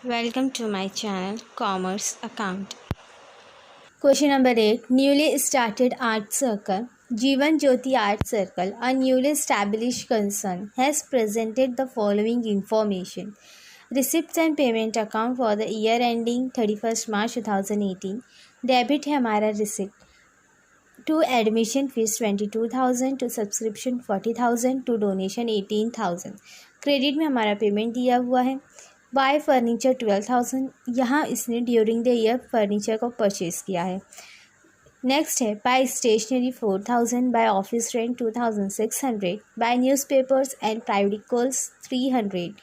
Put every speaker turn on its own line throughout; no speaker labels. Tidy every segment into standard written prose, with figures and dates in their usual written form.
Welcome to my channel Commerce Account. Question number 8. Newly started art circle. Jeevan Jyoti Art Circle, a newly established concern, has presented the following information. Receipts and payment account for the year ending 31st March 2018. Debit है हमारा receipt. To admission fees 22,000, to subscription 40,000, to donation 18,000. Credit में हमारा payment दिया हुआ है. By furniture 12,000. यहाँ इसने during the year furniture को परचेज़ किया है. नेक्स्ट है by stationery 4,000, by office rent 2,600, by newspapers and periodicals 300,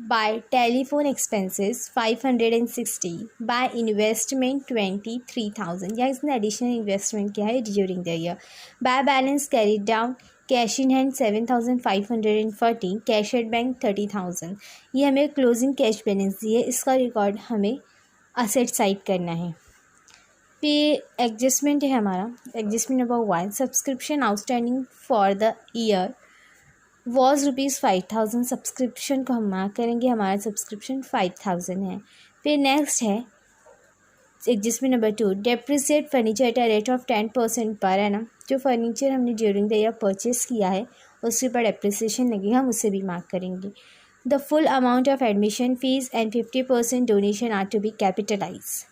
by telephone expenses 560, by investment 23,000. यहाँ इसने एडिशनल इन्वेस्टमेंट किया है during the year. By balance carry down cash in hand 7,540, cash at bank 30,000. ये हमें closing cash balance the है, इसका record हमें asset side करना है. फिर एडजस्टमेंट है हमारा. Adjustment number 1, subscription outstanding for the year was ₹5,000. Subscription को हम मार्क करेंगे, हमारा सब्सक्रिप्शन 5,000 है. फिर नेक्स्ट है adjustment number 2, depreciate furniture at a rate of 10% per annum. जो फर्नीचर हमने ड्यूरिंग द ईयर परचेज़ किया है उसके ऊपर डेप्रिसिएशन लगी, हम उसे भी मार्क करेंगे. The full amount of admission fees and 50% donation are to be capitalise.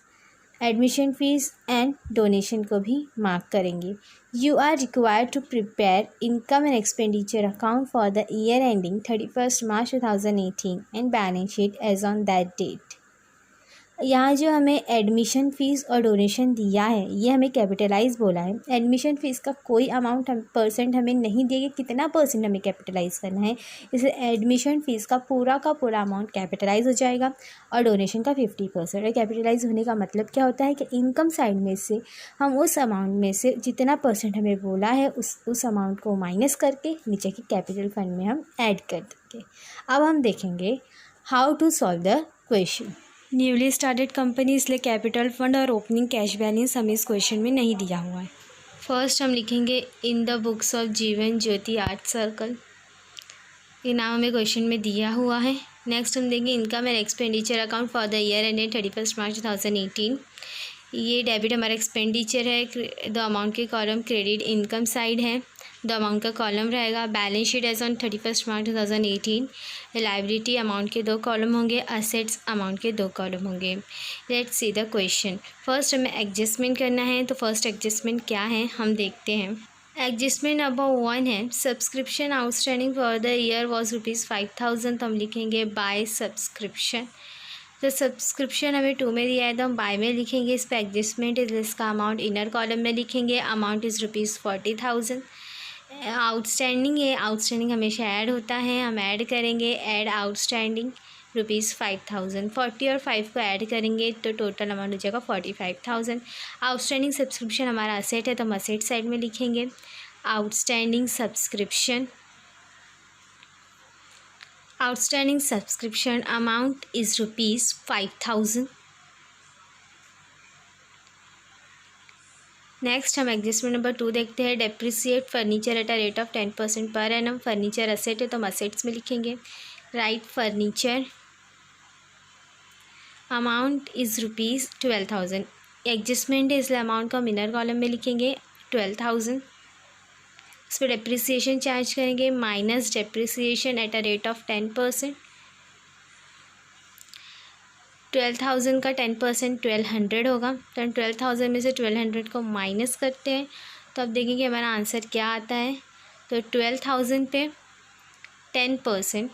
Admission fees and donation को भी मार्क करेंगे. You are required to prepare income and expenditure account for the year ending 31st March 2018 and balance sheet as on that date. यहाँ जो हमें admission fees और donation दिया है ये हमें कैपिटलाइज बोला है. एडमिशन फ़ीस का कोई अमाउंट परसेंट हमें नहीं दिया कि कितना परसेंट हमें कैपिटलाइज करना है, इसलिए एडमिशन फ़ीस का पूरा अमाउंट कैपिटलाइज हो जाएगा और डोनेशन का 50%. और कैपिटलाइज होने का मतलब क्या होता है कि इनकम साइड में से हम उस अमाउंट में से जितना परसेंट हमें बोला है उस अमाउंट को माइनस करके नीचे के कैपिटल फंड में हम ऐड कर देंगे. अब हम देखेंगे how to solve the question. Newly started company इसलिए कैपिटल फंड और ओपनिंग कैश बैलेंस हमें इस क्वेश्चन में नहीं दिया हुआ है. फर्स्ट हम लिखेंगे in the books of Jeevan Jyoti art circle. ये नाम हमें क्वेश्चन में दिया हुआ है. नेक्स्ट हम देंगे income and expenditure account for the year ended 31st March 2018. ये डेबिट हमारा एक्सपेंडिचर है. द अमाउंट के कॉलम क्रेडिट इनकम साइड है, द अमाउंट का कॉलम रहेगा. Balance sheet as on 31st March 2018. Liability amount के 2 कॉलम होंगे, असेट्स अमाउंट के 2 कॉलम होंगे. Let's see the question. First हमें एडजस्टमेंट करना है, तो फर्स्ट एडजस्टमेंट क्या है हम देखते हैं. एडजस्टमेंट नंबर 1 है subscription outstanding for the year was ₹5,000. तो हम लिखेंगे बाय सब्सक्रिप्शन. तो सब्सक्रिप्शन हमें 2 में दिया है तो हम बाय में लिखेंगे. इस पर एडजस्टमेंट इज इसका अमाउंट इनर कॉलम में लिखेंगे. Amount is ₹40,000. आउटस्टैंडिंग है, आउटस्टैंडिंग हमेशा ऐड होता है, हम ऐड करेंगे. Add outstanding ₹5,000. 40 और 5 को ऐड करेंगे तो टोटल अमाउंट हो जाएगा 45,000. आउटस्टैंडिंग सब्सक्रिप्शन हमारा असेट है तो हम असेट साइड में लिखेंगे. Outstanding subscription amount is ₹5,000. Next हम एडजस्टमेंट नंबर 2 देखते हैं. Depreciate furniture at a rate of 10% per annum. Furniture asset है तो हम असेट्स में लिखेंगे. Right furniture amount is ₹12,000. Adjustment है इसलिए अमाउंट को हम इनर कॉलम में लिखेंगे 12,000. इस पर डेप्रिसिएशन चार्ज करेंगे minus depreciation at a rate of 10%. 12,000 का 10% 1,200 होगा. तो हम 12,000 में से 1,200 को माइनस करते हैं तो अब देखेंगे हमारा आंसर क्या आता है. तो 12,000 पे 10%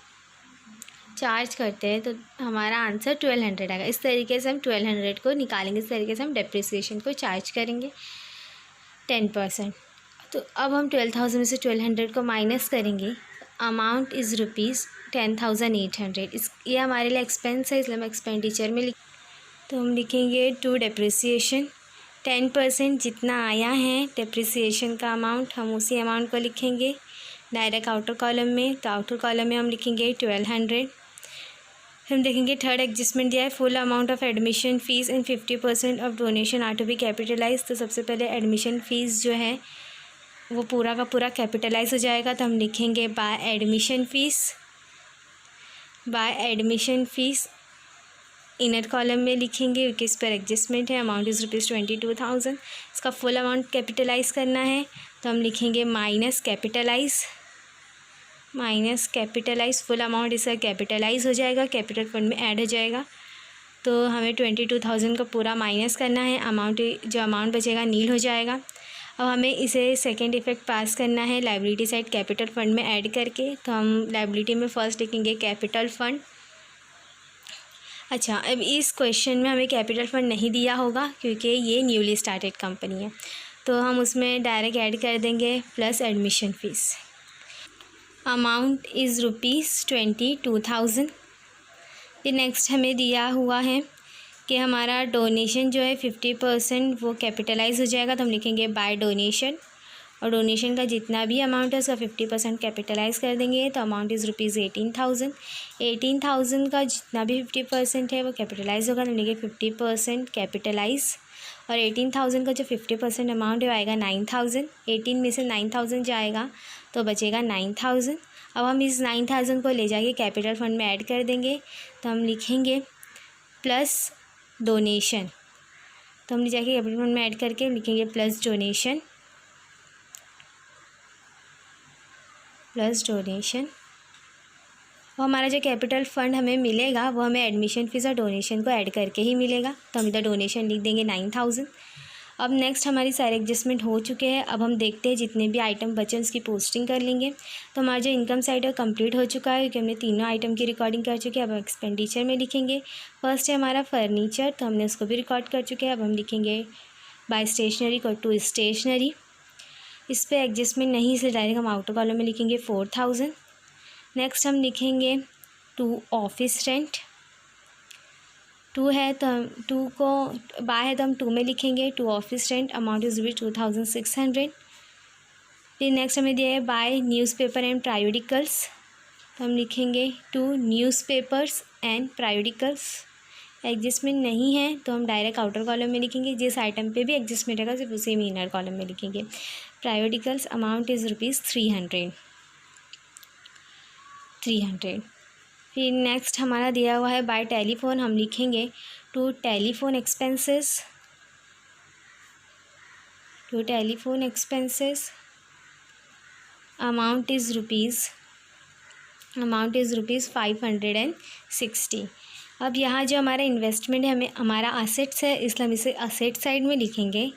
चार्ज करते हैं तो हमारा आंसर 1,200 आएगा. इस तरीके से हम 1,200 को निकालेंगे. इस तरीके से हम डेप्रिसिएशन को चार्ज करेंगे 10%. तो अब हम 12,000 में से 1,200 को माइनस करेंगे. Amount is ₹10,800. ये हमारे लिए एक्सपेंस है इसलिए हम एक्सपेंडिचर में तो हम लिखेंगे टू डेप्रिसिएशन 10% जितना आया है डेप्रिसिएशन का अमाउंट हम उसी अमाउंट को लिखेंगे डायरेक्ट आउटर कॉलम में. तो आउटर कॉलम में हम लिखेंगे 1,200. हम देखेंगे थर्ड एडजस्टमेंट दिया है full amount of admission fees and 50% of donation are to be capitalise. तो सबसे पहले एडमिशन फ़ीस जो है वो पूरा का पूरा कैपिटलाइज हो जाएगा. तो हम लिखेंगे by admission fees inner column में लिखेंगे क्योंकि इस पर एडजस्टमेंट है। Amount is ₹22,000। इसका फुल अमाउंट कैपिटलाइज करना है तो हम लिखेंगे माइनस कैपिटलाइज फुल अमाउंट इसका कैपिटलाइज हो जाएगा, कैपिटल फंड में ऐड हो जाएगा। तो हमें 22,000 का पूरा माइनस करना है, जो अमाउंट बचेगा नील हो जाएगा। अब हमें इसे सेकंड इफेक्ट पास करना है लायबिलिटी साइड कैपिटल फंड में ऐड करके। तो हम लायबिलिटी में फर्स्ट लिखेंगे कैपिटल फंड। अच्छा, अब इस क्वेश्चन में हमें कैपिटल फंड नहीं दिया होगा क्योंकि ये न्यूली स्टार्टेड कंपनी है, तो हम उसमें डायरेक्ट ऐड कर देंगे plus admission fees. Amount is ₹22,000। फिर नेक्स्ट हमें दिया हुआ है कि हमारा डोनेशन जो है 50% वो कैपिटलाइज हो जाएगा, तो हम लिखेंगे बाय डोनेशन, और डोनेशन का जितना भी अमाउंट है उसका 50% कैपिटलाइज कर देंगे। तो अमाउंट इज़ ₹18,000। 18,000 का जितना भी 50% है वो कैपिटलाइज होगा, तो हम लिखेंगे 50% कैपिटलाइज, और 18,000 का जो 50% अमाउंट है वो आएगा 9,000। 18 में से 9,000 जाएगा तो बचेगा 9,000। अब हम इस 9,000 को ले जाके कैपिटल फंड में ऐड कर देंगे, तो हम लिखेंगे प्लस डोनेशन। तो हम ले जाके कैपिटल फंड में ऐड करके लिखेंगे प्लस डोनेशन, और हमारा जो कैपिटल फ़ंड हमें मिलेगा वो हमें एडमिशन फ़ीस और डोनेशन को ऐड करके ही मिलेगा। तो हम इधर डोनेशन लिख देंगे 9,000। अब नेक्स्ट हमारी सारे एडजस्टमेंट हो चुके हैं। अब हम देखते हैं जितने भी आइटम बचे उसकी पोस्टिंग कर लेंगे। तो हमारा जो इनकम साइड है कंप्लीट हो चुका है क्योंकि हमने तीनों आइटम की रिकॉर्डिंग कर चुके हैं। अब एक्सपेंडिचर में लिखेंगे, फर्स्ट है हमारा फर्नीचर, तो हमने उसको भी रिकॉर्ड कर चुके हैं। अब हम लिखेंगे बाय स्टेशनरी को टू स्टेशनरी, इस पर एडजस्टमेंट नहीं, से डायरेक्ट हम आउटर कॉलम में लिखेंगे 4,000। नेक्स्ट हम लिखेंगे टू ऑफिस रेंट, टू है तो हम टू को बाय है तो हम 2 में लिखेंगे to office rent, amount is ₹2,600। फिर नेक्स्ट हमें दिया है बाय न्यूज़पेपर एंड प्रायोडिकल्स, तो हम लिखेंगे टू न्यूज़पेपर्स एंड प्रायोडिकल्स। एडजस्टमेंट नहीं है तो हम डायरेक्ट आउटर कॉलम में लिखेंगे, जिस आइटम पे भी एडजस्टमेंट रहेगा सिर्फ उसे ही इनर कॉलम में लिखेंगे। प्रायोडिकल्स अमाउंट इज़ ₹300। फिर नेक्स्ट हमारा दिया हुआ है बाय टेलीफोन, हम लिखेंगे to telephone expenses, amount is ₹560। अब यहाँ जो हमारा इन्वेस्टमेंट है हमें हमारा असेट्स है, इसलिए हम इसे असेट साइड में लिखेंगे।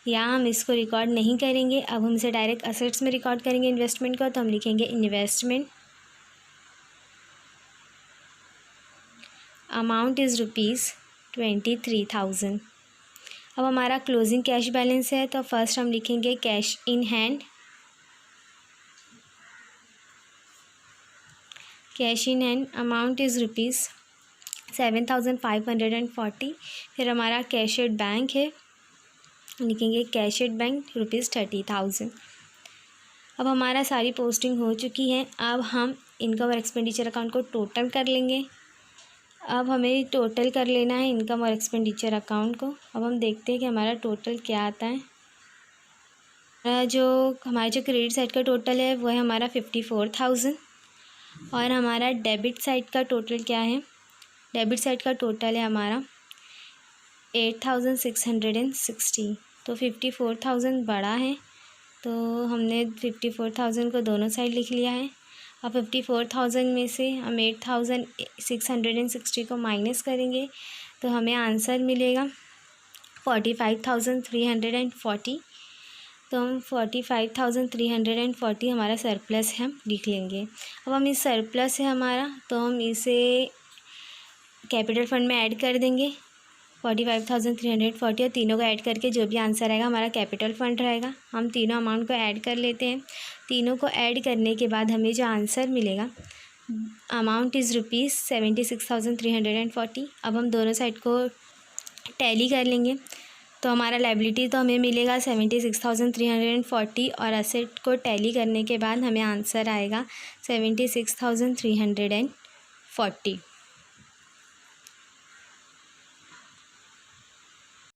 यहाँ हम इसको रिकॉर्ड नहीं करेंगे, अब हम इसे डायरेक्ट असेट्स में रिकॉर्ड करेंगे इन्वेस्टमेंट को। तो हम लिखेंगे इन्वेस्टमेंट, अमाउंट इज़ ₹23,000। अब हमारा क्लोजिंग कैश बैलेंस है, तो फर्स्ट हम लिखेंगे cash in hand, amount is ₹7,540। फिर हमारा कैश एट बैंक है, लिखेंगे कैश एट बैंक ₹30,000। अब हमारा सारी पोस्टिंग हो चुकी है। अब हम इनकम और एक्सपेंडिचर अकाउंट को टोटल कर लेंगे। अब हमें टोटल कर लेना है इनकम और एक्सपेंडिचर अकाउंट को। अब हम देखते हैं कि हमारा टोटल क्या आता है। हमारा जो क्रेडिट साइड का टोटल है वो है हमारा 54,000, और हमारा डेबिट साइड का टोटल क्या है, डेबिट साइड का टोटल है हमारा 8,660। तो 54,000 बड़ा है, तो हमने 54,000 को दोनों साइड लिख लिया है। अब 54,000 में से हम 8,660 को माइनस करेंगे तो हमें आंसर मिलेगा 45,340। तो हम 45,340 हमारा सरप्लस है, हम लिख लेंगे। अब हम इस सरप्लस है हमारा, तो हम इसे कैपिटल फंड में ऐड कर देंगे 45,340, और तीनों को ऐड करके जो भी आंसर आएगा हमारा कैपिटल फंड रहेगा। हम तीनों अमाउंट को ऐड कर लेते हैं। तीनों को ऐड करने के बाद हमें जो आंसर मिलेगा, अमाउंट इज़ ₹76,340। अब हम दोनों साइड को टैली कर लेंगे, तो हमारा लायबिलिटी तो हमें मिलेगा 76,340, और असेट को टैली करने के बाद हमें आंसर आएगा 76,340।